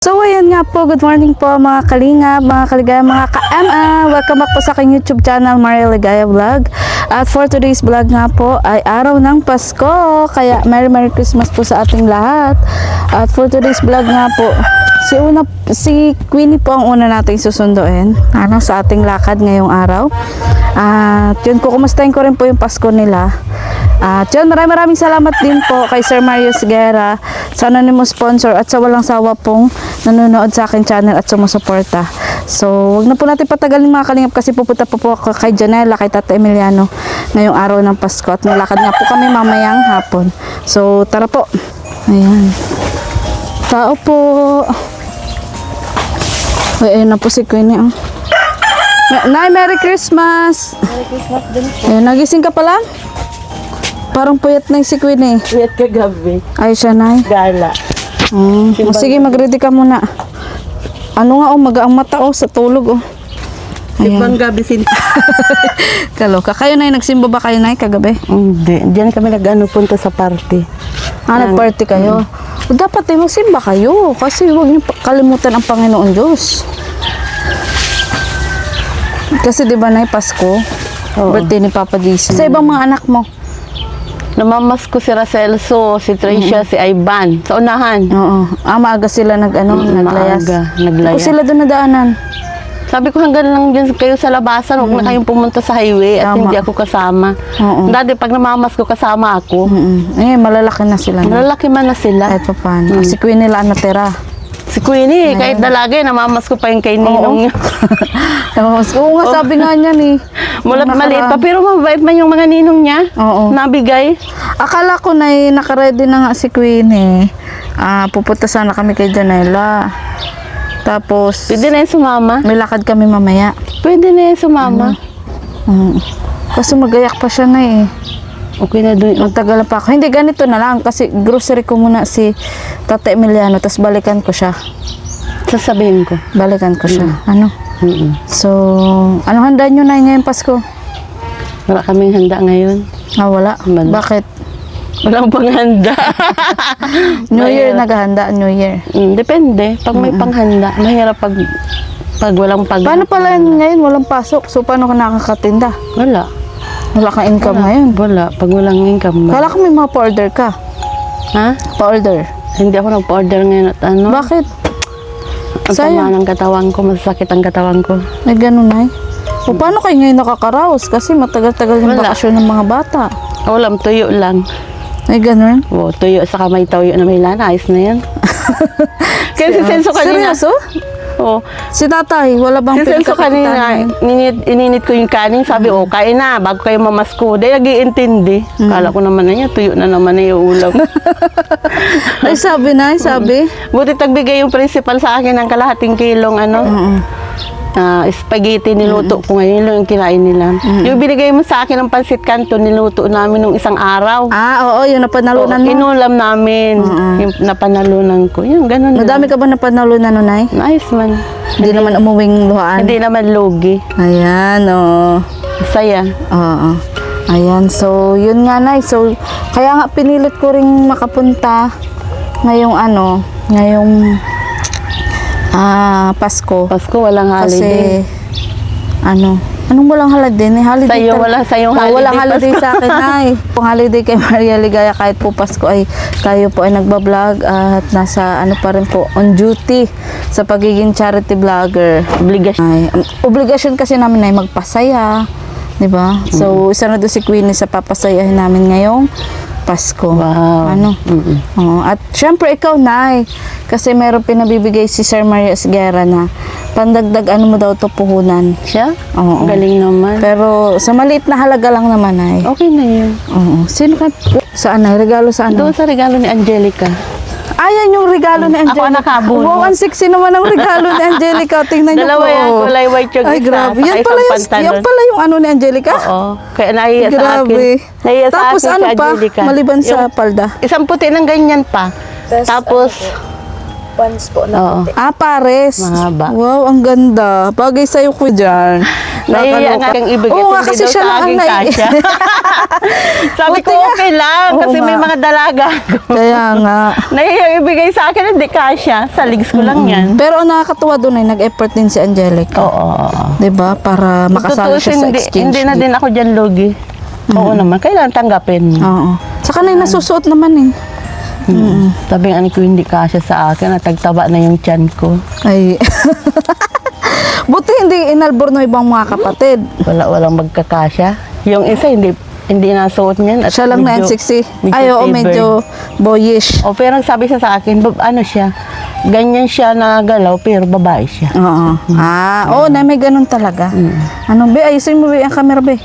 So ayan nga po, good morning po mga kalingap, mga kaligaya, mga ka-MA. Welcome back po sa aking YouTube channel, Maria Ligaya Vlog. At for today's vlog nga po ay araw ng Pasko. Kaya Merry Christmas po sa ating lahat. At for today's vlog nga po, si Queenie po ang una nating susunduin sa ating lakad ngayong araw. At yun, kukumustahin ko rin po yung Pasko nila. At yun, maraming salamat din po kay Sir Mario Sigera sa anonymous sponsor at sa walang sawa pong nanonood sa akin channel at sumusuporta. So, wag na po natin patagalin mga kalingap kasi pupunta po ako kay Janela, kay Tata Emiliano ngayong araw ng Pasko at malakad nga po kami mamayang hapon. So, tara po. Ayan. Tao po. Ay, ayun na po si Queenie. Nay, Merry Christmas! Merry Christmas din po. Ayun, nagising ka pala? Parang puyat na si Queenie. Puyat kagabi. Ay, siya, Nay. Gala. Sige, mag-ready ka muna. Ano nga, maga ang mata sa tulog, Ibang gabi Kaloka. Kayo, Nay, nagsimba ba kayo, Nay, kagabi? Hindi. Diyan kami punta sa party. Nag-party kayo? Dapat magsimba kayo kasi huwag niyo kalimutan ang Panginoon Diyos. Kasi di ba, Nay, Pasko? Oo. Birthday ni Papa Jesus. Sa ibang mga anak mo? Namamas ko si Racelso, si Tricia, si Ivan. Sa unahan. Oo. Maaga sila naglayas. Naglayas. Kung sila doon nadaanan. Sabi ko hanggang lang dyan kayo sa labasan, huwag na kayong pumunta sa highway at Tama. hindi ako kasama. Oo. Dati pag namamas ko, kasama ako. Malalaki na sila. Malalaki man na sila. Kahit pa paano. Si Queen nila ang natira. Si Queenie, kahit dalagay, namamas ko pa yung kay Ninong niya. Oo nga, sabi nga niya ni. Maliit pa, pero mabait man yung mga ninong niya. Oo. Nabigay. Akala ko na nakaready na nga si Queen pupunta sana kami kay Janela. Tapos, Pwede na yung sumama. may lakad kami mamaya. Pwede na yung sumama. Kasi magayak pa siya na Okay na doon. Magtagal pa ako. Hindi, ganito na lang. Kasi grocery ko muna si Tata Emiliano. Tapos balikan ko siya. Sasabihin ko. Balikan ko siya. Ano? So, anong handa nyo na ngayong Pasko? Wala kaming handa ngayon. Wala. Wala. Bakit? Walang panghanda. New Year naghahanda. New Year. Depende. Pag may panghanda, mahirap pag walang pag... Paano pala ngayon walang pasok? So, paano ka nakakatinda? Wala. Wala kang income ngayon. Wala. Pag walang income. Kala ko may mga pa-order ka. Ha? Pa-order. Hindi ako nag-order ngayon at ano. Bakit? Ang Sayang. sama ng katawan ko. Masakit ang katawan ko. Ay, ganun ay. O, paano kayo ngayon nakakaraos? Kasi matagal-tagal yung Wala. bakasyon ng mga bata. Walang tuyo lang. Ay, ganun. Oh, tuyo sa kamay tuyo na may lana. Ayos na yan. Kasi senso kanina. Seryoso? Oh. Si tatay, wala bang Kasi ko kanina, pinagkakakitaan? ininit ko yung kanin, sabi, kain na, bago kayo mamasko. Dahil nag-iintindi. Kala ko naman na niya, tuyo na naman na yung ulam. Ay, sabi. Buti tagbigay yung principal sa akin ng kalahating kilong, spaghetti niluto ko ngayon, yung kinain nila. Yung binigay mo sa akin ng pansit canton, niluto namin nung isang araw. Oo, yung napanalunan mo. Inulam namin, yung napanalunan ko. Yung ganun Madami ka ba napanalunan nun, Nay? Nice man. Hindi naman umuwing luhaan. Hindi naman logi. Ayan, Saya. Oo. Ayan, so yun nga, Nay. So, kaya nga pinilit ko ring makapunta ngayong Pasko. Pasko, walang holiday. Kasi, anong walang holiday? Holiday Sa'yo, tal- wala sa'yong holiday. Walang holiday sa akin, Nay. Kung holiday kay Maria Ligaya, kahit po Pasko ay tayo po ay nagbablog at nasa pa rin po, on duty sa pagiging charity vlogger. Obligasyon kasi namin ay magpasaya, di ba? So, isa na doon si Queenie sa papasayahin namin ngayong Pasko. Wow. At syempre ikaw, Nay, kasi meron pinabibigay si Sir Mario Sigera na pandagdag mo daw to puhunan. Siya? Oo. Galing naman. Pero sa maliit na halaga lang naman, Nay. Okay na yun. Oo. Sino ka? Saan, Nay? Regalo saan? Doon sa regalo ni Angelica. Ayan yung regalo ni Angelica. Ako ang nakabunot. Wow, ang sexy naman ang regalo ni Angelica. Tingnan niyo po. Dalawa yan, kulay white yung Ay, isa. grabe. Saka Yan isang pala yung ni Angelica? Oo. Kaya nahiya sa akin. Grabe. Nahiya sa Tapos akin ano si pa? Angelica. Maliban sa Yung palda. isang puti ng ganyan pa. Tapos, Pants po na oo. puti. Pares. Mahaba. Wow, ang ganda. Bagay sa'yo ko dyan. Nahiya nga kang ibigay. Oo nga, hindi kasi daw siya sa lang ang akin kasya. Sabi ko, Buti nga. okay lang. Kasi may Oo nga. mga dalaga ako. Kaya nga. Nahiya ibigay sa akin, hindi kasya. Sa legs ko lang yan. Pero ang nakakatuwa doon ay nag-effort din si Angelica. Oo. 'Di ba? Para makasali siya sa exchange. Hindi na din ako dyan lugi. Oo naman, kailangan tanggapin. Oo. Saka na yung nasusuot naman eh. Sabi ng anak ko, hindi kasya sa akin. Natagtaba na yung tiyan ko. Ay. Buti hindi inalbor ng ibang mga kapatid. Walang magkakasya. Yung isa, hindi nasuot niyan. At Siya lang na medyo- N60. medyo Ay, oo, favored. medyo boyish. O, pero ang sabi siya sa akin, ano siya, ganyan siya nagalaw, pero babae siya. Oo. Oo, na may ganun talaga. Ano, be, ayusin mo be ang camera, be.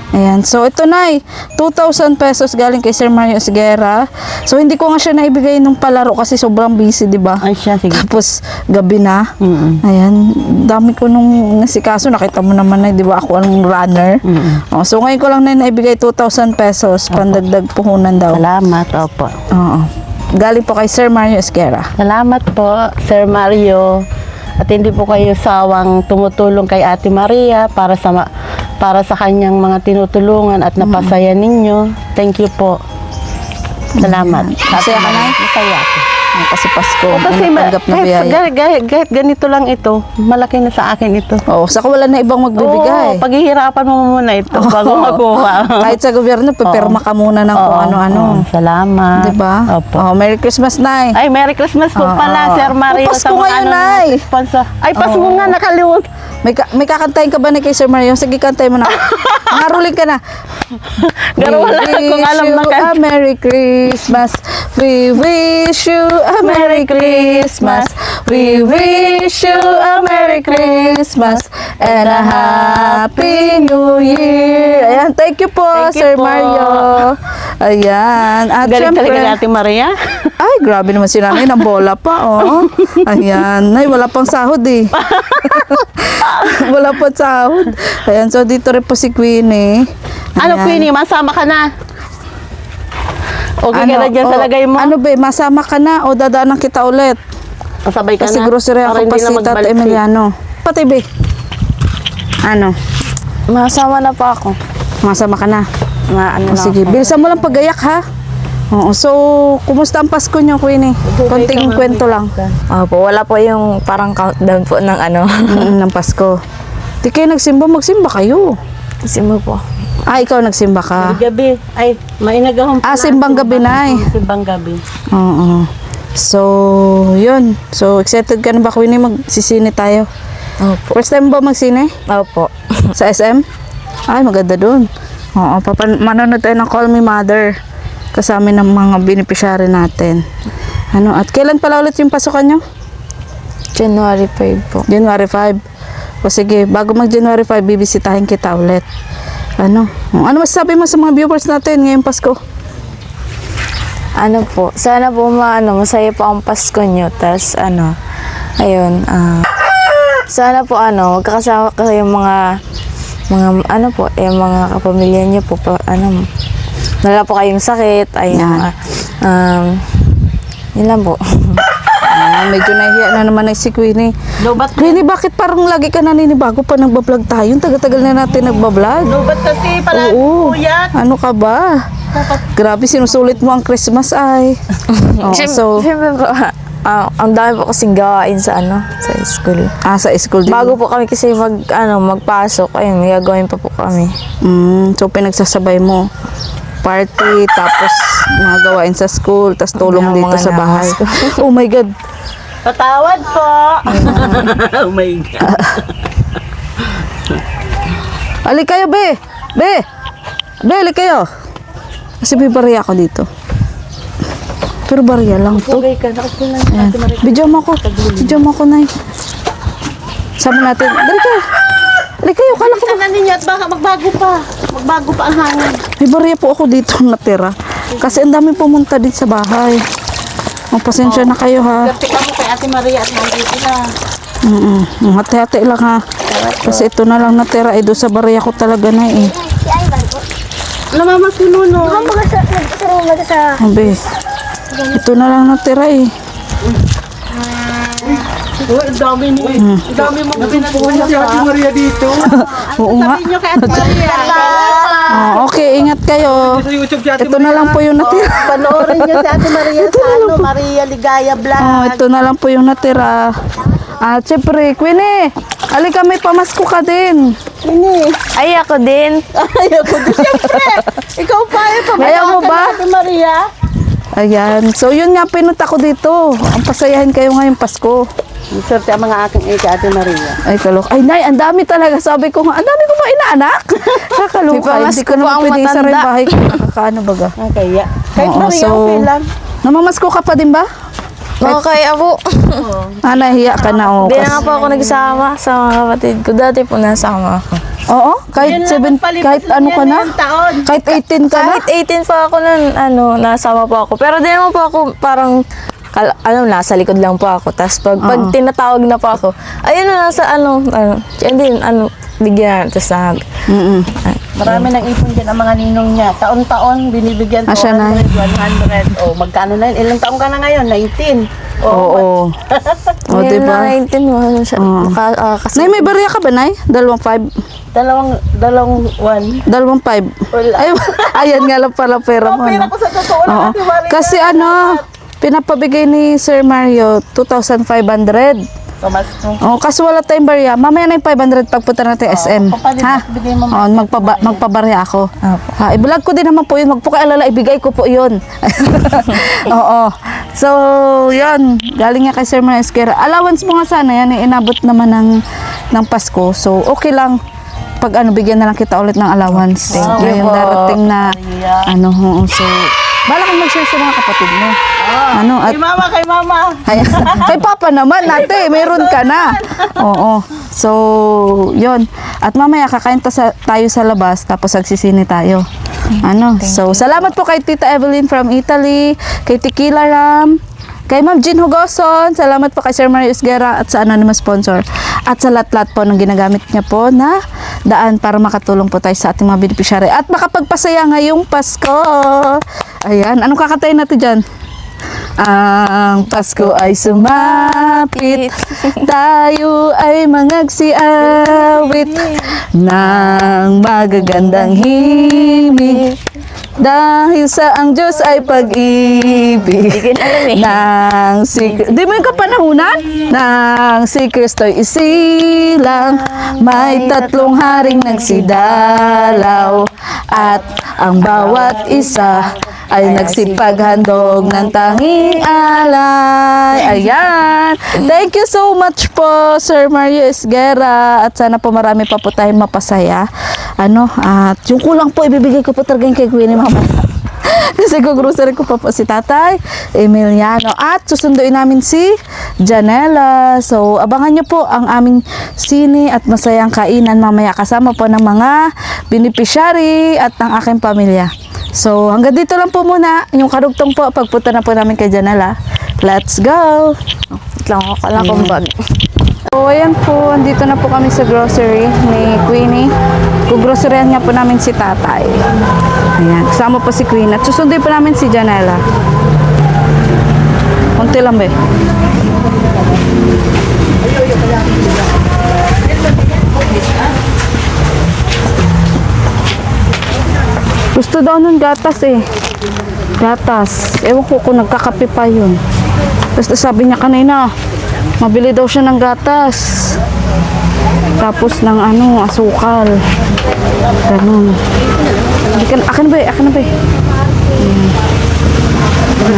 Ayan. So, ito na 2,000 pesos galing kay Sir Mario Esguera. So, hindi ko nga siya naibigay nung palaro kasi sobrang busy, di ba? Ay siya, sige. Tapos, gabi na. Mm-mm. Ayan. Dami ko nung nasikaso. Nakita mo naman na, di ba, ako ang runner. Oh, so, ngayon ko lang na naibigay 2,000 pesos. Pandagdag puhunan daw. Salamat, opo. Oo. Galing po kay Sir Mario Esguera. Salamat po, Sir Mario. At hindi po kayo sawang tumutulong kay Ate Maria para sa kanyang mga tinutulungan at napasaya ninyo. Thank you po. Salamat. Masaya ka, Nay? Masaya ako. Kasi Pasko. Kasi may natanggap na biyaya. kahit ganito lang ito, malaki na sa akin ito. Oo, saka wala na ibang magbibigay. Oo, paghihirapan mo muna ito bago makuha. Kahit sa gobyerno, pipirma ka muna ng kung ano-ano. Oo, salamat. Diba? Opo. Oh, Merry Christmas, Nay. Ay, Merry Christmas po pala, Sir Mario. Pasko ngayon, Nay. Sponsor. Ay, Pasko nga, nakalimut. May kakantahin ka ba ni kay Sir Mario? Sige, kantahin mo na. Ngaruling ka na. Pero wala akong alam na a Merry Christmas. We wish you a Merry Christmas. We wish you a Merry Christmas and a Happy New Year. Ayan, thank you po, Thank you Sir po. Mario. Ayan. At Galing syempre, talaga natin, Maria. ay, grabe naman si nanay, ng bola pa, oh. Ayan. Ay, wala pang sahod eh. Wala pang sahod. Ayan, so dito rin po si Queenie. Ano, Ayan. Queenie, masama ka na. Okay ka na dyan sa oh, lagay mo? Ano be, masama ka na o dadaanan kita ulit? Sabay ka Kasi na. grocery Para ako hindi pa na si Tata magbalik Emiliano. Pati be. Ano? Masama na pa ako. Masama ka na. Ano O, sige, bilisan mo lang pagayak ha. Oo, so, kumusta ang Pasko nyo, Queenie? Konting kwento lang. Opo, wala po yung parang countdown po ng ano. Ng Pasko. Di kayo nagsimba, magsimba kayo. Kasi mo po. Ah, ikaw nagsimba ka. Gabi. Ay, mainagahong Ah, simbang gabi na eh. Simbang gabi. Oo. So, yun. So, excited ka na ba, Queenie? Magsisine tayo. Opo. First time ba magsine? Opo. Sa SM? Ay, maganda dun. Oo, manonood tayo ng Call Me Mother. Kasama ng mga beneficiary natin. Ano, at kailan pala ulit yung pasukan nyo? January 5 po. January 5. O sige, bago mag January 5, bibisitahin kita ulit. Ano masasabi mo sa mga viewers natin ngayong Pasko? Ano po, sana po masaya po ang Pasko nyo. Tapos ayun, sana po magkakasama kayo yung mga yung mga kapamilya nyo po, wala po kayong sakit, ayun, yun lang po. Medyo nahihiya na naman ay si Queenie. Lobat. Queenie, bakit parang lagi ka naninibago pa nagbablog tayo? Tagal-tagal na natin nagbablog. Lobat kasi pala. Oo. Puyat. Ano ka ba? Grabe, sinusulit mo ang Christmas ay. Oh, so, Siyempre po, ang dami po kasing gawain sa sa school. sa school din. Bago po kami kasi magpasok, ayun, gagawin pa po kami. So pinagsasabay mo party, tapos mga gawain sa school, tapos tulong Mga dito sa bahay. nangawas Oh my God. Patawad po. Oh my God. Ali kayo, be! Be! Be, ali kayo! Kasi may bariya ako dito. Pero bariya lang to. Okay ka. Nakit ko lang. Ayan. Video mo ako. Video mo ako, Nay. Sabi natin, dali kayo. Ali kayo, kala ko. Ka na ninyo at baka magbago pa. Magbago pa ang hangin. May bariya po ako dito natira. Kasi ang dami pumunta din sa bahay. Pasensya na kayo ha. Kapit mo kay Ate Maria at nandito na. Hati-hati lang ha. Kasi ito na lang natira. Doon sa bariya ko talaga na eh. Namamas ko nuno. Abe. Ito na lang natira eh. Uy, ang dami mo. Ang dami mo pinagpunan Si Ate Maria dito. Oo nga. Sabihin nyo kay Ate Maria. Okay, ingat kayo. Sa YouTube si Ate Ito na lang po yung natira. Panoorin nyo si Ate Maria sa Maria Ligaya Vlog. Oh, ito na lang po yung natira. At syempre, Queenie, halika may pamasko ka din. Ini. Ay, ako din. Ayaw ko din. Siyempre, ikaw pa eh. Ayaw mo ba? Ate Maria. Ayan. So, yun nga, pinunta ko dito. Ang pasayahin kayo ngayong Pasko. Ang swerte ang mga aking kay Ate Maria. Ay, kalok. Ay, Nay, ang dami talaga. Sabi ko nga, ang dami ko ba inaanak? Kakaloka. Di ba, mas Hindi ko ko pa naman ang pwede isa rin matanda. bahay ko. Nakakaano baga. Kaya. Kahit Oo, Maria, so, okay lang. Namamasko ka pa din ba? Okay, abo. Nahiya ka na. Oh, Hindi na nga po ako nagsama sa mga kapatid ko. Dati po nasama ako. Oo, kahit 7, kahit ano ka na? Taon. Kahit 18 ka na? Kahit 18 pa ako nun, nasama po ako. Pero di naman po ako parang, nasa likod lang po ako. Tapos pag tinatawag na po ako, ayun na, nasa bigyan. Tapos Mm-mm. Marami nang ipon din ang mga ninong niya. Taon-taon, binibigyan ko Asya na. 100. O, magkano na yun? Ilang taon ka na ngayon? 19. Oo. O, ngayon diba? na 19 mo, siya. Oo. Kasi Nay, may barya ka ba, Nay? 2.5? Dalawang 1. 2.5? Wala. Ay, ayan nga lang pala pera mo. Pera no? ko sa totoo lang, Oo. Ate Maria. Kasi pinapabigay ni Sir Mario, 2,500. Pamasko. Oh, kaso wala tayong barya. Mamaya na yung 500 pagpunta natin SM. Papalit, Ha? bigay mo. Oh, magpabarya ako. Ha, i-vlog ko din naman po yun. Wag po kaalala, ibigay ko po yun. Oo. So, yun. Galing nga kay Sir Mario Esquera. Allowance mo nga sana yan. Inabot naman ng Pasko. So, okay lang. Pag bigyan na lang kita ulit ng allowance. Thank you Ngayong po. darating na, Maria. so, bala kang mag-share sa mga kapatid mo. At Kay mama. ay, kay Papa naman, ate, meron ka na. Oo. So, yon. At mamaya kakain tayo sa labas, tapos agsisini tayo. So, salamat po kay Tita Evelyn from Italy, kay Tequila Ram, kay Ma'am Jean Hugoson, salamat po kay Sir Mario Esguerra at sa anonymous sponsor. At sa lahat-lahat po ng ginagamit niya po na daan para makatulong po tayo sa ating mga beneficiary at makapagpasaya ngayong Pasko. Ayan, anong kakatayin natin dyan? Ang Pasko ay sumapit, tayo ay mangagsiawit ng magagandang himig. Dahil sa ang Diyos ay pag-ibig ng di mo yung kapanahunan? Nang si Kristo'y isilang, may 3 haring nagsidalaw, at ang bawat isa ay nagsipaghandog ng tanging alay. Ayan. Thank you so much po, Sir Mario Esguerra. At sana po marami pa po tayong mapasaya. At yung kulang po, ibibigay ko po talaga kay Queenie mama. Kasi grocery ko pa po si Tatay Emiliano. At susunduin namin si Janela. So, abangan nyo po ang aming sine at masayang kainan mamaya kasama po ng mga beneficiary at ng aking pamilya. So, hanggang dito lang po muna. Yung karugtong po, pagpunta na po namin kay Janela. Let's go! lang ako, kala kong bag. So, ayan po, andito na po kami sa grocery ni Queenie. Kugroceryan nga po namin si Tatay. Ayan, kasama po si Queenie. At susunduin po namin si Janela. Kunti lang ba eh. Gusto daw nun gatas eh. Gatas. Ewan ko kung nagkakape pa yun. Tapos sabi niya kanina, mabili daw siya ng gatas. Tapos ng asukal. Ganun. Akin na ba eh? Akin na ba eh?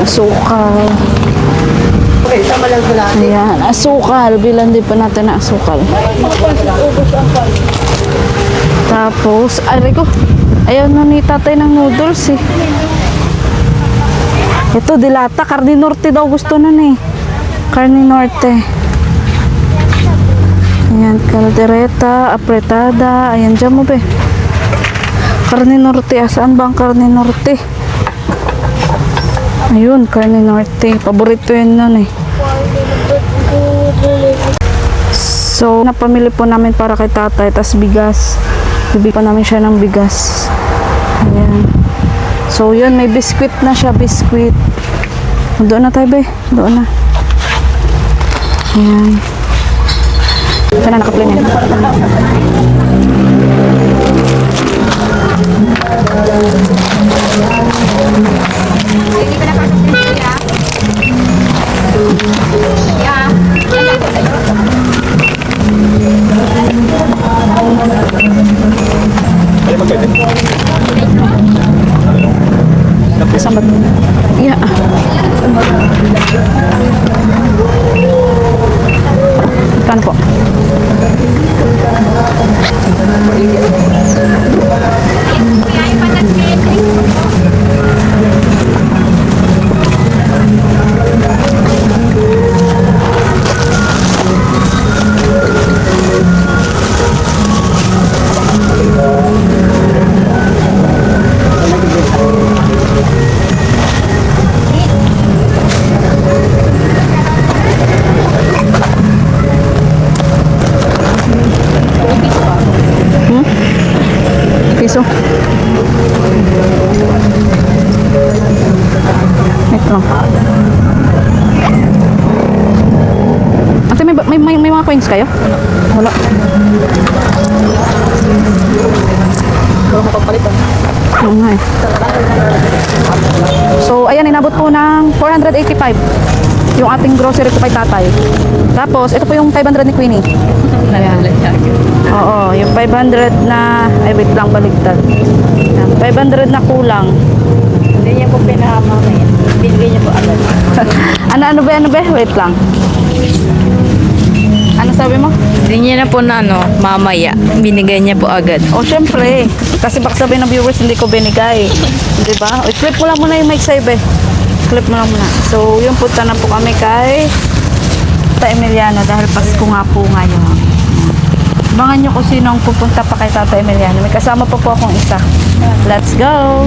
Asukal. Ayan, asukal. Bilan din pa natin na asukal. Tapos, aray ko. Ayaw na ni Tatay ng noodles eh. Ito, dilata. Carne Norte daw gusto nun eh. Carne Norte. Ayan, caldereta, apretada. Ayan, dyan mo ba eh. Carne Norte. Asaan ba ang Carne Norte? Ayun, Carne Norte. Paborito yun nun eh. So, napamili po namin para kay Tatay. Tas bigas. Bibili pa namin siya ng bigas. Ayan. So, yun. May biskwit na siya. Biskwit. Doon na tayo, be. Doon na. Ayan. Sana naka-play na. Saan ba? Yeah. Kano po? Piso. Ito. Ate, may mga coins kayo? Wala. Oo nga eh. So, ayan, inabot po ng 485 yung ating grocery ko kay tatay. Tapos, ito po yung 500 ni Queenie. Ayan. Oo, yung 500 na, ay wait lang, baligtad. Ayan, 500 na kulang. Hindi niya po pinamamaya. Binigay niya po agad. Ano ba? Wait lang. Ano sabi mo? Hindi niya na po na mamaya. Binigay niya po agad. Oh, syempre. Kasi baka sabihin ng viewers, hindi ko binigay. Di ba? O, clip mo lang muna yung mic sa'yo, be. Clip mo lang muna. So, yung punta na po kami kay Tata Emiliano dahil Pasko nga po ngayon. Abangan nyo kung sino ang pupunta pa kay Tata Emiliano. May kasama pa po akong isa. Let's go!